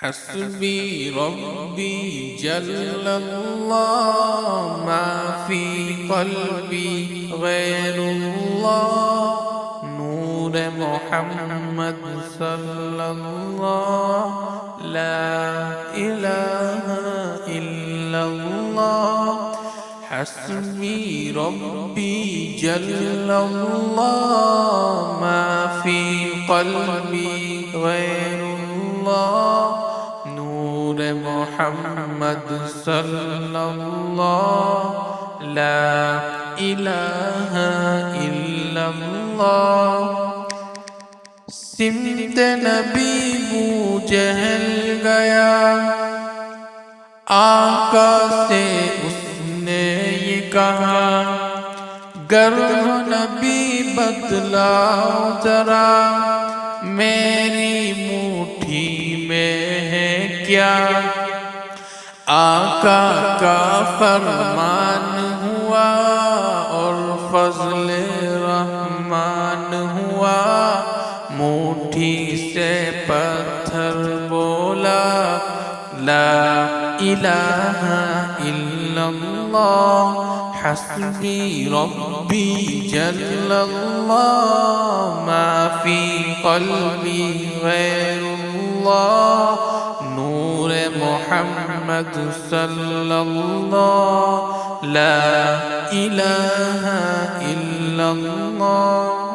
حسبي ربي جل الله ما في قلبي غير الله نور محمد صلى الله لا إله إلا الله حسبي ربي جل الله ما في قلبي غير الله نور محمد صلى الله لا إله إلا الله सिमत नबी जहल गया आका से उसने ये कहा गर्व नबी बतलाओ जरा मेरी मुट्ठी में है क्या आका का फरमान हुआ और फजल रहमान हुआ मुट्ठी से पत्थर बोला ला इलाहा इल्लल्लाह हस्बी रब्बी जल्लल्लाह मा फी क़ल्बी गैरुल्लाह नूर मुहम्मद सल्लल्लाह ला इलाहा इल्लल्लाह